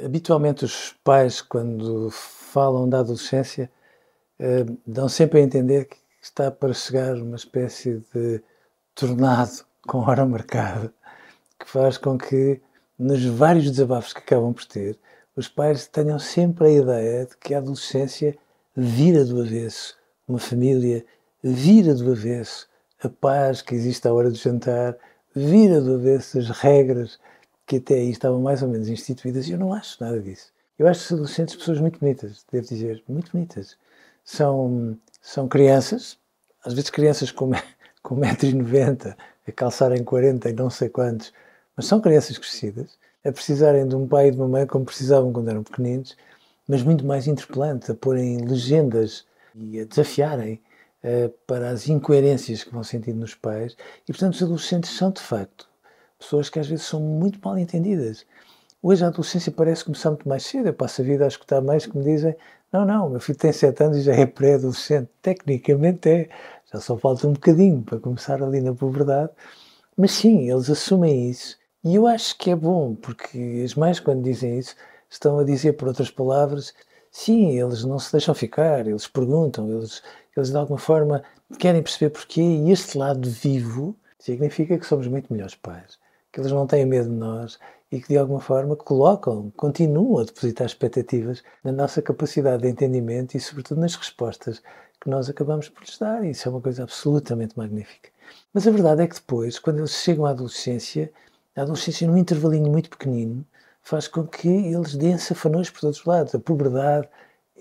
Habitualmente os pais, quando falam da adolescência, dão sempre a entender que está para chegar uma espécie de tornado com hora marcada, que faz com que, nos vários desabafos que acabam por ter, os pais tenham sempre a ideia de que a adolescência vira do avesso uma família, vira do avesso a paz que existe à hora do jantar, vira do avesso as regras que até aí estavam mais ou menos instituídas, e eu não acho nada disso. Eu acho os adolescentes pessoas muito bonitas, devo dizer, muito bonitas. São crianças, às vezes crianças com 1,90 m, a calçarem 40 e não sei quantos, mas são crianças crescidas, a precisarem de um pai e de uma mãe como precisavam quando eram pequeninos, mas muito mais interpelante, a porem legendas e a desafiarem para as incoerências que vão sentindo nos pais. E, portanto, os adolescentes são, de facto, pessoas que às vezes são muito mal entendidas. Hoje a adolescência parece começar muito mais cedo. Eu passo a vida a escutar mães que me dizem: não, meu filho tem 7 anos e já é pré-adolescente. Tecnicamente é, já só falta um bocadinho para começar ali na puberdade. Mas sim, eles assumem isso. E eu acho que é bom, porque as mães, quando dizem isso, estão a dizer, por outras palavras, sim, eles não se deixam ficar, eles perguntam, eles de alguma forma querem perceber porquê, e este lado vivo significa que somos muito melhores pais, que eles não têm medo de nós e que de alguma forma continuam a depositar expectativas na nossa capacidade de entendimento e sobretudo nas respostas que nós acabamos por lhes dar, e isso é uma coisa absolutamente magnífica. Mas a verdade é que depois, quando eles chegam à adolescência, a adolescência num intervalinho muito pequenino faz com que eles deem safanões por todos os lados. A puberdade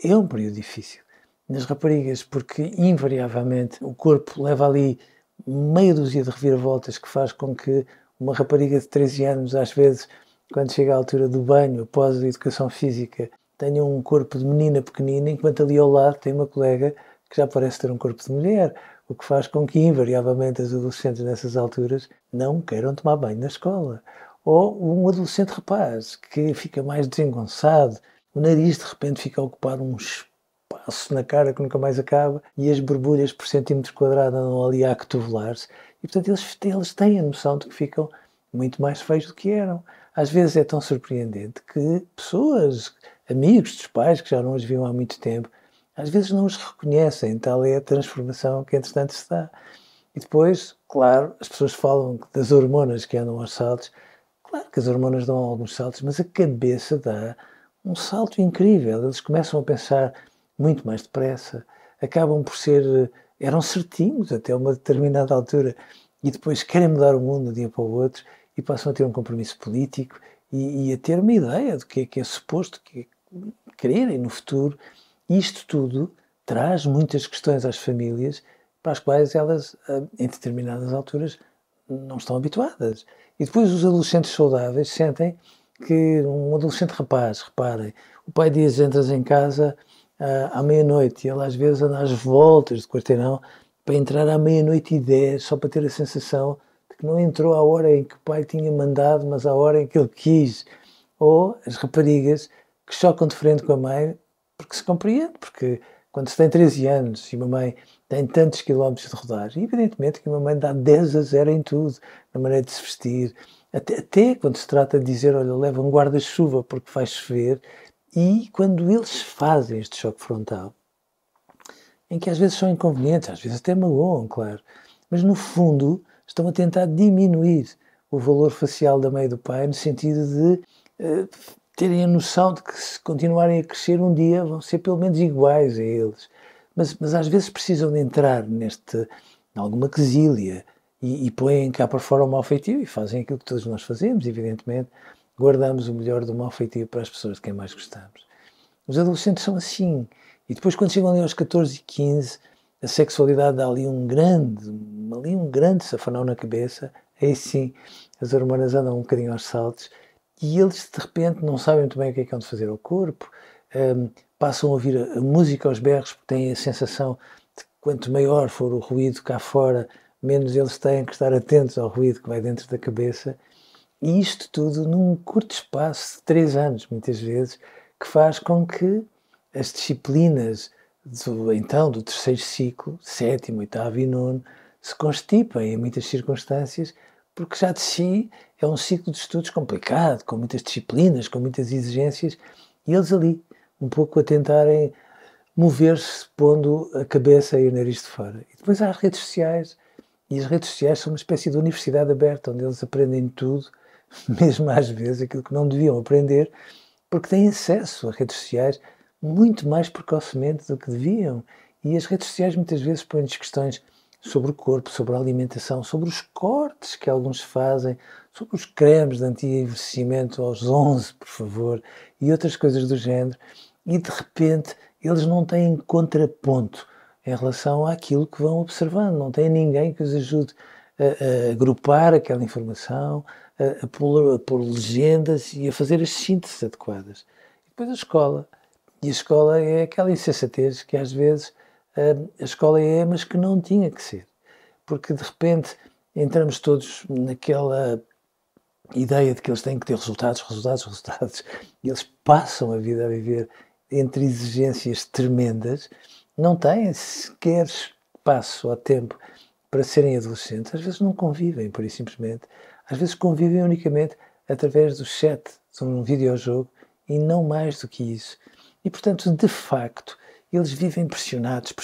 é um período difícil. Nas raparigas, porque invariavelmente o corpo leva ali meia dúzia de reviravoltas que faz com que uma rapariga de 13 anos, às vezes, quando chega à altura do banho, após a educação física, tenha um corpo de menina pequenina, enquanto ali ao lado tem uma colega que já parece ter um corpo de mulher, o que faz com que, invariavelmente, as adolescentes nessas alturas não queiram tomar banho na escola. Ou um adolescente rapaz que fica mais desengonçado, o nariz de repente fica a ocupar um espaço na cara que nunca mais acaba e as borbulhas por centímetro quadrado andam ali a acotovelar-se. E, portanto, eles têm a noção de que ficam muito mais feios do que eram. Às vezes é tão surpreendente que pessoas, amigos dos pais, que já não os viam há muito tempo, às vezes não os reconhecem, tal é a transformação que entretanto se dá. E depois, claro, as pessoas falam das hormonas que andam aos saltos. Claro que as hormonas dão alguns saltos, mas a cabeça dá um salto incrível. Eles começam a pensar muito mais depressa, acabam por ser, eram certinhos até uma determinada altura, e depois querem mudar o mundo de um dia para o outro e passam a ter um compromisso político e a ter uma ideia do que é suposto que quererem no futuro. Isto tudo traz muitas questões às famílias para as quais elas, em determinadas alturas, não estão habituadas. E depois os adolescentes saudáveis sentem que um adolescente rapaz, reparem, o pai diz: entras em casa à meia-noite, e ele às vezes anda às voltas do quarteirão para entrar à 00:10, só para ter a sensação de que não entrou à hora em que o pai tinha mandado, mas à hora em que ele quis. Ou as raparigas que chocam de frente com a mãe, porque se compreende, porque quando se tem 13 anos e uma mãe tem tantos quilómetros de rodagem, evidentemente que uma mãe dá 10-0 em tudo, na maneira de se vestir, até quando se trata de dizer: olha, leva um guarda-chuva porque vai chover. E quando eles fazem este choque frontal, em que às vezes são inconvenientes, às vezes até magoam, claro, mas no fundo estão a tentar diminuir o valor facial da mãe e do pai, no sentido de terem a noção de que, se continuarem a crescer, um dia vão ser pelo menos iguais a eles. Mas às vezes precisam de entrar em alguma quesília e põem cá para fora o mau feitio e fazem aquilo que todos nós fazemos, evidentemente. Guardamos o melhor do mau feitio para as pessoas de quem mais gostamos. Os adolescentes são assim. E depois, quando chegam ali aos 14 e 15, a sexualidade dá ali um grande safanão na cabeça. Aí sim, as hormonas andam um bocadinho aos saltos e eles, de repente, não sabem muito bem o que é que hão de fazer ao corpo. Passam a ouvir a música aos berros, porque têm a sensação de que quanto maior for o ruído cá fora, menos eles têm que estar atentos ao ruído que vai dentro da cabeça. E isto tudo num curto espaço de 3 anos, muitas vezes, que faz com que as disciplinas do terceiro ciclo, sétimo, oitavo e nono, se constipem em muitas circunstâncias, porque já de si é um ciclo de estudos complicado, com muitas disciplinas, com muitas exigências, e eles ali, um pouco a tentarem mover-se pondo a cabeça e o nariz de fora. E depois há as redes sociais, e as redes sociais são uma espécie de universidade aberta, onde eles aprendem tudo, mesmo às vezes aquilo que não deviam aprender, porque têm acesso a redes sociais muito mais precocemente do que deviam. E as redes sociais muitas vezes põem-lhes questões sobre o corpo, sobre a alimentação, sobre os cortes que alguns fazem, sobre os cremes de anti-envelhecimento aos 11, por favor, e outras coisas do género. E de repente eles não têm contraponto em relação àquilo que vão observando, não têm ninguém que os ajude a agrupar aquela informação, a pôr legendas e a fazer as sínteses adequadas. E depois a escola. E a escola é aquela insensatez que às vezes a escola é, mas que não tinha que ser. Porque de repente entramos todos naquela ideia de que eles têm que ter resultados, e eles passam a vida a viver entre exigências tremendas, não têm sequer espaço ou tempo para serem adolescentes, às vezes não convivem, por isso simplesmente, às vezes convivem unicamente através do chat de um videojogo e não mais do que isso. E, portanto, de facto, eles vivem pressionados,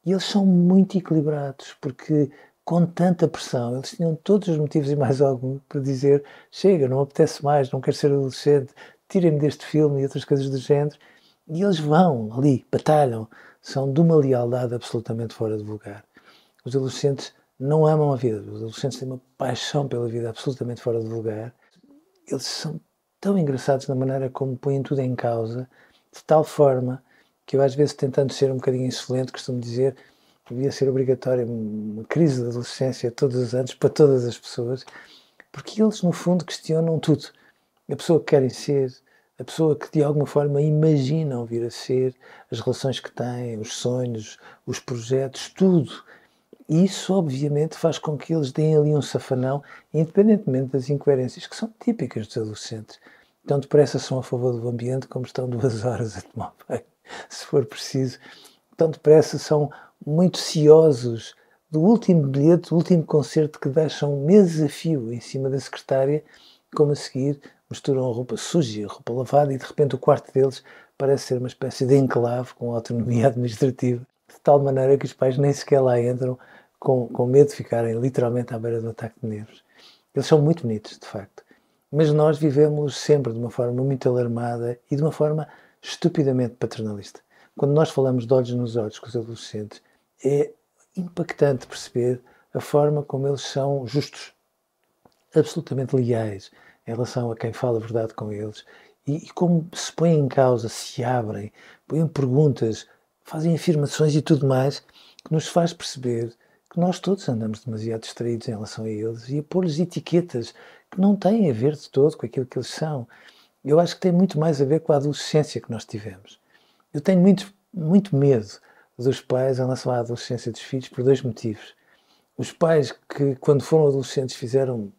e eles são muito equilibrados, porque com tanta pressão, eles tinham todos os motivos e mais algum para dizer chega, não apetece mais, não quero ser adolescente, tirem-me deste filme e outras coisas do género, e eles vão ali, batalham, são de uma lealdade absolutamente fora de lugar. Os adolescentes não amam a vida, os adolescentes têm uma paixão pela vida absolutamente fora de lugar, eles são tão engraçados na maneira como põem tudo em causa, de tal forma que eu às vezes, tentando ser um bocadinho insolente, costumo dizer que devia ser obrigatória uma crise de adolescência todos os anos para todas as pessoas, porque eles no fundo questionam tudo. A pessoa que querem ser, a pessoa que de alguma forma imaginam vir a ser, as relações que têm, os sonhos, os projetos, tudo. E isso obviamente faz com que eles deem ali um safanão, independentemente das incoerências que são típicas dos adolescentes. Tão depressa são a favor do ambiente como estão 2 horas a tomar banho, se for preciso. Tão depressa são muito ciosos do último bilhete, do último concerto que deixam meses a fio em cima da secretária, como a seguir misturam a roupa suja, a roupa lavada e de repente o quarto deles parece ser uma espécie de enclave com autonomia administrativa, de tal maneira que os pais nem sequer lá entram com medo de ficarem literalmente à beira do ataque de nervos. Eles são muito bonitos, de facto. Mas nós vivemos sempre de uma forma muito alarmada e de uma forma estupidamente paternalista. Quando nós falamos de olhos nos olhos com os adolescentes, é impactante perceber a forma como eles são justos, absolutamente leais em relação a quem fala a verdade com eles e como se põem em causa, se abrem, põem perguntas, fazem afirmações e tudo mais, que nos faz perceber que nós todos andamos demasiado distraídos em relação a eles e a pôr-lhes etiquetas que não têm a ver de todo com aquilo que eles são. Eu acho que tem muito mais a ver com a adolescência que nós tivemos. Eu tenho muito medo dos pais em relação à adolescência dos filhos por 2 motivos. Os pais que, quando foram adolescentes, fizeram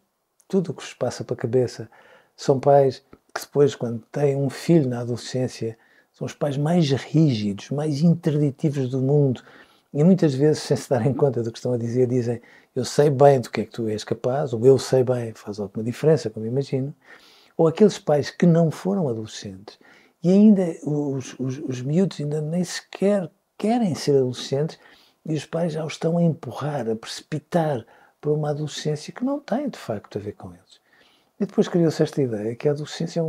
tudo o que vos passa para a cabeça, são pais que depois, quando têm um filho na adolescência, são os pais mais rígidos, mais interditivos do mundo e muitas vezes, sem se darem conta do que estão a dizer, dizem eu sei bem do que é que tu és capaz, ou eu sei bem, faz alguma diferença, como imagino, ou aqueles pais que não foram adolescentes e ainda os miúdos ainda nem sequer querem ser adolescentes e os pais já os estão a empurrar, a precipitar para uma adolescência que não tem, de facto, a ver com eles. E depois criou-se esta ideia que a adolescência é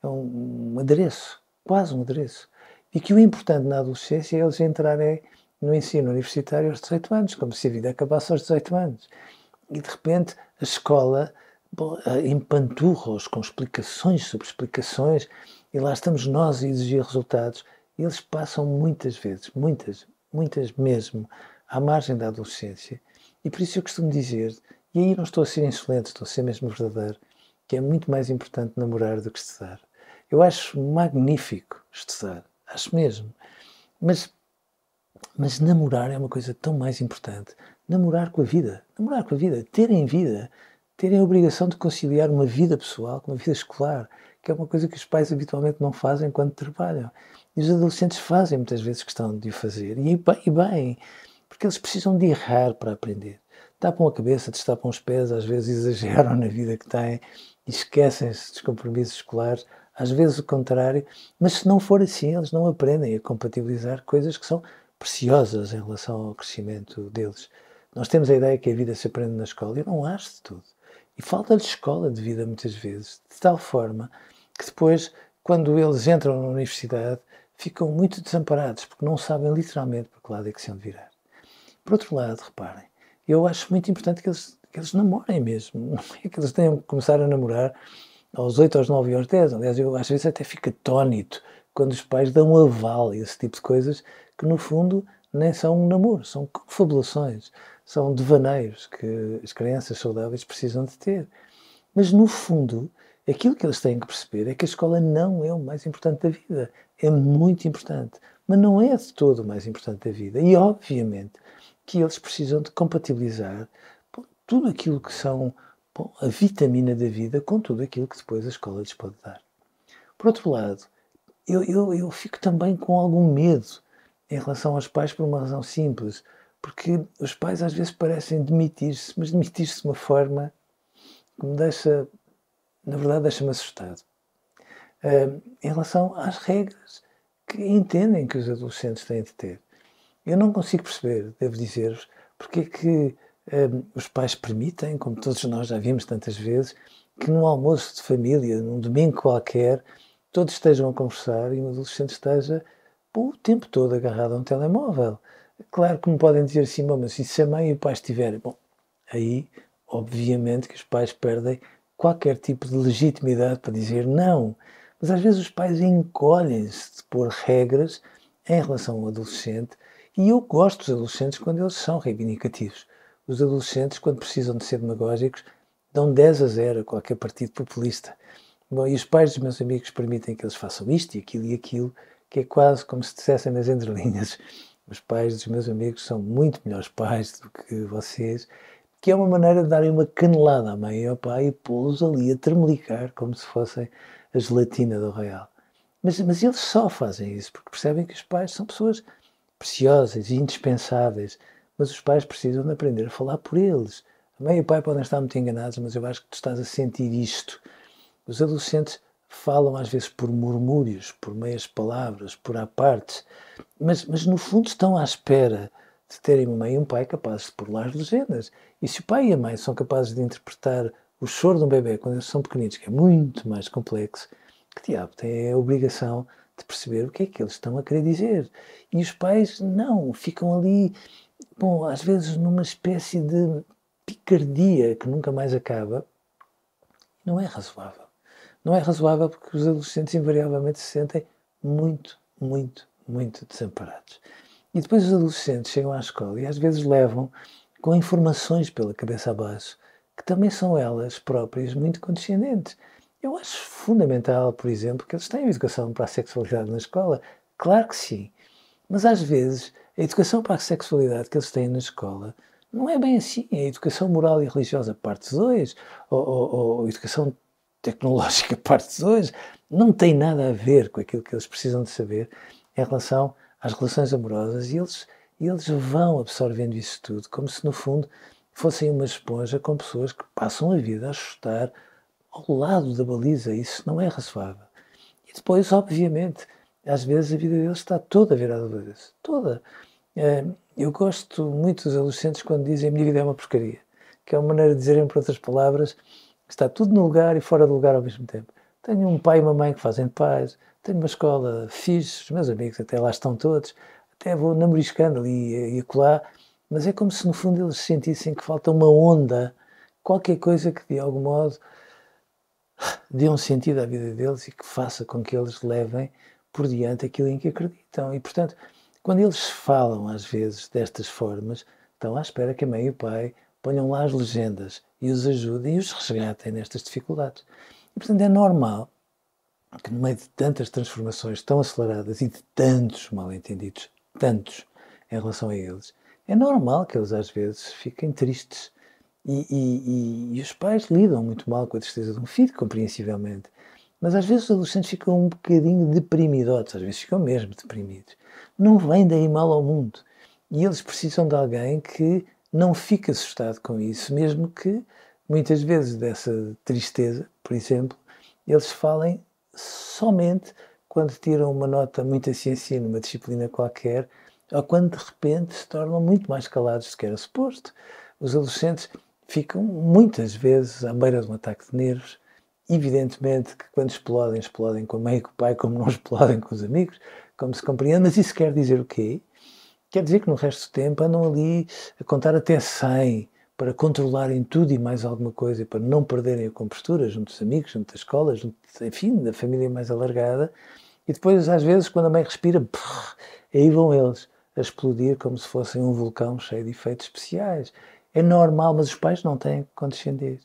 um adereço, quase um adereço, e que o importante na adolescência é eles entrarem no ensino universitário aos 18 anos, como se a vida acabasse aos 18 anos. E de repente a escola empanturra-os com explicações sobre explicações, e lá estamos nós a exigir resultados, e eles passam muitas vezes, muitas mesmo, à margem da adolescência. E por isso eu costumo dizer, e aí não estou a ser insolente, estou a ser mesmo verdadeiro, que é muito mais importante namorar do que estudar. Eu acho magnífico estudar, acho mesmo. Mas namorar é uma coisa tão mais importante. Namorar com a vida, terem a obrigação de conciliar uma vida pessoal com uma vida escolar, que é uma coisa que os pais habitualmente não fazem quando trabalham. E os adolescentes fazem muitas vezes questão de o fazer. E bem, porque eles precisam de errar para aprender. Tapam a cabeça, destapam os pés, às vezes exageram na vida que têm e esquecem-se dos compromissos escolares, às vezes o contrário, mas se não for assim, eles não aprendem a compatibilizar coisas que são preciosas em relação ao crescimento deles. Nós temos a ideia que a vida se aprende na escola, eu não acho de tudo. E falta-lhes escola de vida muitas vezes, de tal forma que depois, quando eles entram na universidade, ficam muito desamparados, porque não sabem literalmente para que lado é que se hão de virar. Por outro lado, reparem, eu acho muito importante que eles namorem mesmo. Não é que eles tenham que começar a namorar aos 8, aos 9 e aos 10. Aliás, eu às vezes até fico atónito quando os pais dão um aval a esse tipo de coisas que, no fundo, nem são um namoro, são confabulações, são devaneios que as crianças saudáveis precisam de ter. Mas, no fundo, aquilo que eles têm que perceber é que a escola não é o mais importante da vida. É muito importante, mas não é de todo o mais importante da vida. E, obviamente, que eles precisam de compatibilizar tudo aquilo que são a vitamina da vida com tudo aquilo que depois a escola lhes pode dar. Por outro lado, eu fico também com algum medo em relação aos pais por uma razão simples, porque os pais às vezes parecem demitir-se, mas demitir-se de uma forma que me deixa, na verdade, deixa-me assustado. Em relação às regras que entendem que os adolescentes têm de ter. Eu não consigo perceber, devo dizer-vos, porque é que os pais permitem, como todos nós já vimos tantas vezes, que num almoço de família, num domingo qualquer, todos estejam a conversar e um adolescente esteja o tempo todo agarrado a um telemóvel. Claro que me podem dizer assim, bom, mas se a mãe e o pai estiverem... Bom, aí, obviamente, que os pais perdem qualquer tipo de legitimidade para dizer não. Mas às vezes os pais encolhem-se de pôr regras em relação ao adolescente e eu gosto dos adolescentes quando eles são reivindicativos. Os adolescentes, quando precisam de ser demagógicos, dão 10-0 a qualquer partido populista. Bom, e os pais dos meus amigos permitem que eles façam isto e aquilo, que é quase como se dissessem nas entrelinhas. Os pais dos meus amigos são muito melhores pais do que vocês, que é uma maneira de darem uma canelada à mãe e ao pai e pô-los ali a tremelicar como se fossem a gelatina do Royal. Mas eles só fazem isso porque percebem que os pais são pessoas preciosas e indispensáveis, mas os pais precisam de aprender a falar por eles. A mãe e o pai podem estar muito enganados, mas eu acho que tu estás a sentir isto. Os adolescentes falam às vezes por murmúrios, por meias palavras, por apartes, mas no fundo estão à espera de terem uma mãe e um pai capazes de pôr lá as legendas. E se o pai e a mãe são capazes de interpretar o choro de um bebê quando eles são pequeninos, que é muito mais complexo, que diabo têm a obrigação de perceber o que é que eles estão a querer dizer. E os pais não, ficam ali, bom, às vezes numa espécie de picardia que nunca mais acaba. Não é razoável. Não é razoável porque os adolescentes invariavelmente se sentem muito, muito, muito desamparados. E depois os adolescentes chegam à escola e às vezes levam com informações pela cabeça abaixo, que também são elas próprias muito condescendentes. Eu acho fundamental, por exemplo, que eles tenham educação para a sexualidade na escola. Claro que sim. Mas às vezes a educação para a sexualidade que eles têm na escola não é bem assim. É a educação moral e religiosa parte 2, ou educação tecnológica parte 2, não tem nada a ver com aquilo que eles precisam de saber em relação às relações amorosas e eles vão absorvendo isso tudo, como se no fundo fossem uma esponja com pessoas que passam a vida a chutar ao lado da baliza. Isso não é razoável. E depois, obviamente, às vezes a vida deles está toda virada de baliza. Toda. Eu gosto muito dos adolescentes quando dizem a minha vida é uma porcaria, que é uma maneira de dizerem, por outras palavras, que está tudo no lugar e fora do lugar ao mesmo tempo. Tenho um pai e uma mãe que fazem paz, tenho uma escola fixe, os meus amigos até lá estão todos, até vou namoriscando ali e acolá, mas é como se no fundo eles sentissem que falta uma onda, qualquer coisa que de algum modo dê um sentido à vida deles e que faça com que eles levem por diante aquilo em que acreditam. E, portanto, quando eles falam às vezes destas formas, estão à espera que a mãe e o pai ponham lá as legendas e os ajudem e os resgatem nestas dificuldades. E, portanto, é normal que no meio de tantas transformações tão aceleradas e de tantos mal-entendidos, tantos em relação a eles, é normal que eles às vezes fiquem tristes. E os pais lidam muito mal com a tristeza de um filho, compreensivelmente. Mas às vezes os adolescentes ficam um bocadinho deprimidos, às vezes ficam mesmo deprimidos. Não vem daí mal ao mundo. e eles precisam de alguém que não fique assustado com isso, mesmo que muitas vezes dessa tristeza, por exemplo, eles falem somente quando tiram uma nota muito assim numa disciplina qualquer, ou quando de repente se tornam muito mais calados do que era suposto. Os adolescentes ficam muitas vezes à beira de um ataque de nervos. Evidentemente que quando explodem com a mãe e com o pai, como não explodem com os amigos, como se compreende, mas isso quer dizer o quê? Quer dizer que no resto do tempo andam ali a contar até 100 para controlarem tudo e mais alguma coisa e para não perderem a compostura junto dos amigos, junto da escola, junto, enfim, da família mais alargada. E depois, às vezes, quando a mãe respira, aí vão eles a explodir como se fossem um vulcão cheio de efeitos especiais. É normal, mas os pais não têm que condescender.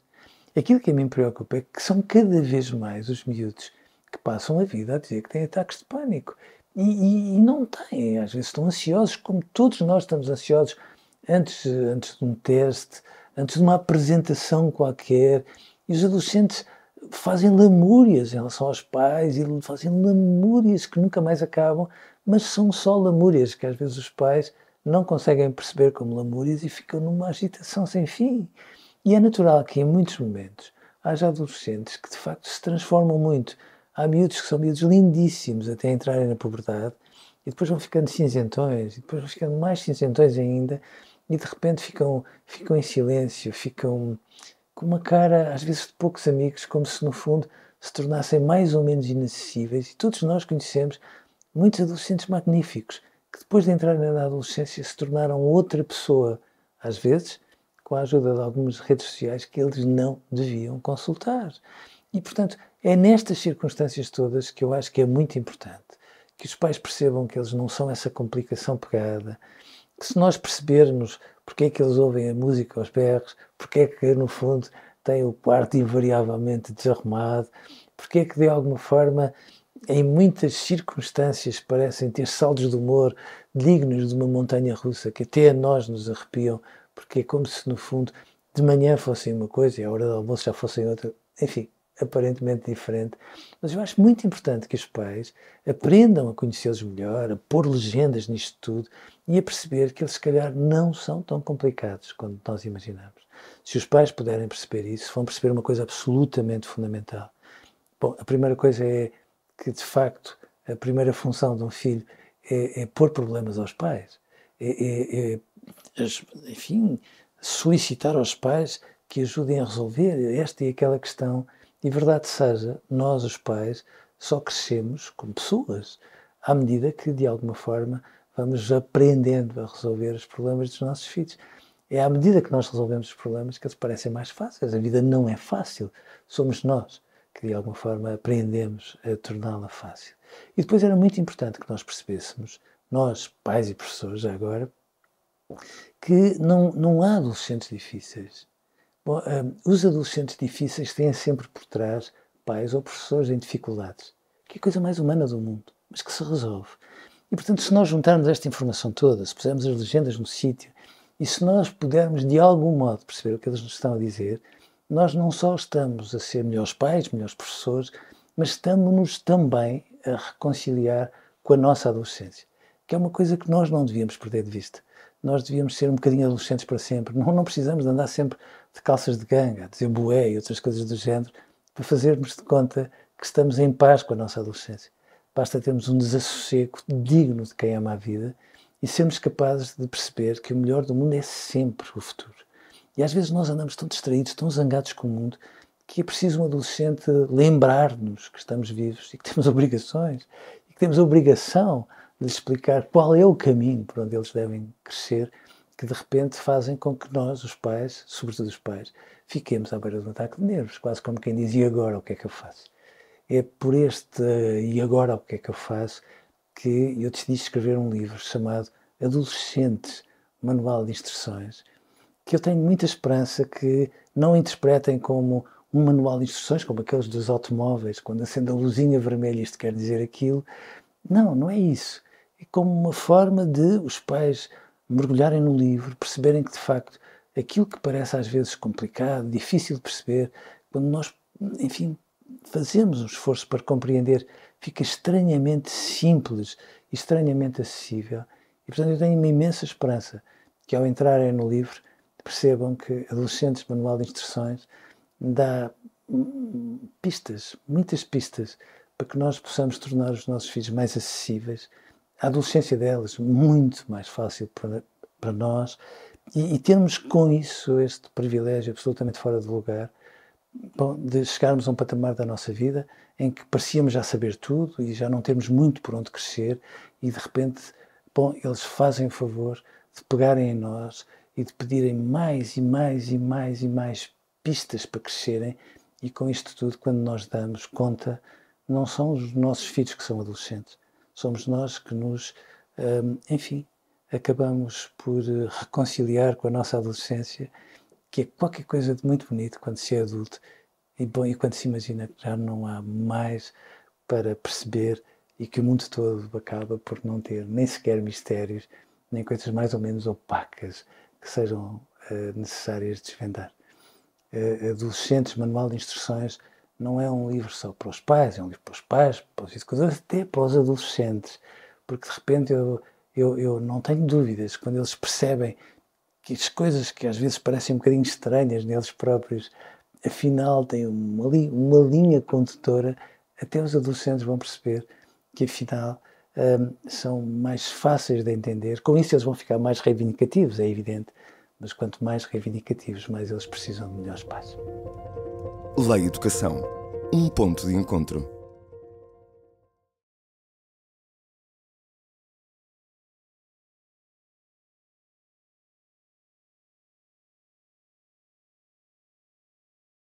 Aquilo que a mim me preocupa é que são cada vez mais os miúdos que passam a vida a dizer que têm ataques de pânico. E não têm, às vezes estão ansiosos, como todos nós estamos ansiosos antes de um teste, antes de uma apresentação qualquer. E os adolescentes fazem lamúrias em relação aos pais e fazem lamúrias que nunca mais acabam, mas são só lamúrias que às vezes os pais não conseguem perceber como lamúrias e ficam numa agitação sem fim. E é natural que em muitos momentos haja adolescentes que de facto se transformam muito. Há miúdos que são miúdos lindíssimos até entrarem na puberdade e depois vão ficando cinzentões e depois vão ficando mais cinzentões ainda e de repente ficam em silêncio, ficam com uma cara às vezes de poucos amigos, como se no fundo se tornassem mais ou menos inacessíveis. E todos nós conhecemos muitos adolescentes magníficos que depois de entrarem na adolescência se tornaram outra pessoa, às vezes com a ajuda de algumas redes sociais que eles não deviam consultar. E, portanto, é nestas circunstâncias todas que eu acho que é muito importante que os pais percebam que eles não são essa complicação pegada, que se nós percebermos porque é que eles ouvem a música aos berros, porque é que, no fundo, têm o quarto invariavelmente desarrumado, porque é que, de alguma forma, em muitas circunstâncias parecem ter saldos de humor dignos de uma montanha russa, que até a nós nos arrepiam, porque é como se, no fundo, de manhã fossem uma coisa e à hora do almoço já fossem outra. Enfim, aparentemente diferente. Mas eu acho muito importante que os pais aprendam a conhecê-los melhor, a pôr legendas nisto tudo e a perceber que eles, se calhar, não são tão complicados quanto nós imaginamos. Se os pais puderem perceber isso, vão perceber uma coisa absolutamente fundamental. Bom, a primeira coisa é que, de facto, a primeira função de um filho é pôr problemas aos pais. Enfim, solicitar aos pais que ajudem a resolver esta e aquela questão. E verdade seja, nós, os pais, só crescemos como pessoas à medida que, de alguma forma, vamos aprendendo a resolver os problemas dos nossos filhos. É à medida que nós resolvemos os problemas que eles parecem mais fáceis. A vida não é fácil. Somos nós que, de alguma forma, aprendemos a torná-la fácil. E depois era muito importante que nós percebêssemos, nós, pais e professores, já agora, que não há adolescentes difíceis. Bom, os adolescentes difíceis têm sempre por trás pais ou professores em dificuldades, que é a coisa mais humana do mundo, mas que se resolve. E, portanto, se nós juntarmos esta informação toda, se pusermos as legendas no sítio, e se nós pudermos, de algum modo, perceber o que eles nos estão a dizer, nós não só estamos a ser melhores pais, melhores professores, mas estamos-nos também a reconciliar com a nossa adolescência, que é uma coisa que nós não devíamos perder de vista. Nós devíamos ser um bocadinho adolescentes para sempre. Não precisamos de andar sempre de calças de ganga, a dizer bué e outras coisas do género, para fazermos de conta que estamos em paz com a nossa adolescência. Basta termos um desassossego digno de quem ama a vida e sermos capazes de perceber que o melhor do mundo é sempre o futuro. E às vezes nós andamos tão distraídos, tão zangados com o mundo, que é preciso um adolescente lembrar-nos que estamos vivos e que temos obrigações e que temos a obrigação de lhes explicar qual é o caminho por onde eles devem crescer, que de repente fazem com que nós, os pais, sobretudo os pais, fiquemos à beira de um ataque de nervos, quase como quem diz, e agora o que é que eu faço? É por este e agora o que é que eu faço que eu decidi escrever um livro chamado Adolescentes, Manual de Instruções, que eu tenho muita esperança que não interpretem como um manual de instruções, como aqueles dos automóveis, quando acende a luzinha vermelha isto quer dizer aquilo. Não é isso. É como uma forma de os pais mergulharem no livro, perceberem que, de facto, aquilo que parece às vezes complicado, difícil de perceber, quando nós, enfim, fazemos um esforço para compreender, fica estranhamente simples e estranhamente acessível. E, portanto, eu tenho uma imensa esperança que, ao entrarem no livro, percebam que Adolescentes, Manual de Instruções, dá pistas, muitas pistas, para que nós possamos tornar os nossos filhos mais acessíveis, a adolescência delas muito mais fácil para nós, e termos com isso este privilégio absolutamente fora de lugar, bom, de chegarmos a um patamar da nossa vida em que parecíamos já saber tudo e já não temos muito por onde crescer, e de repente, bom, eles fazem o favor de pegarem em nós e de pedirem mais e mais e mais e mais pistas para crescerem, e com isto tudo, quando nós damos conta, não são os nossos filhos que são adolescentes, somos nós que nos, enfim, acabamos por reconciliar com a nossa adolescência, que é qualquer coisa de muito bonito quando se é adulto, e bom, e quando se imagina que já não há mais para perceber e que o mundo todo acaba por não ter nem sequer mistérios, nem coisas mais ou menos opacas que sejam necessárias de desvendar. Adolescentes, Manual de Instruções, não é um livro só para os pais, é um livro para os pais, para os educadores, até para os adolescentes, porque de repente eu não tenho dúvidas, quando eles percebem que as coisas que às vezes parecem um bocadinho estranhas neles próprios, afinal têm uma linha condutora, até os adolescentes vão perceber que afinal são mais fáceis de entender. Com isso eles vão ficar mais reivindicativos, é evidente, mas quanto mais reivindicativos, mais eles precisam de melhores pais. Lei Educação, um ponto de encontro.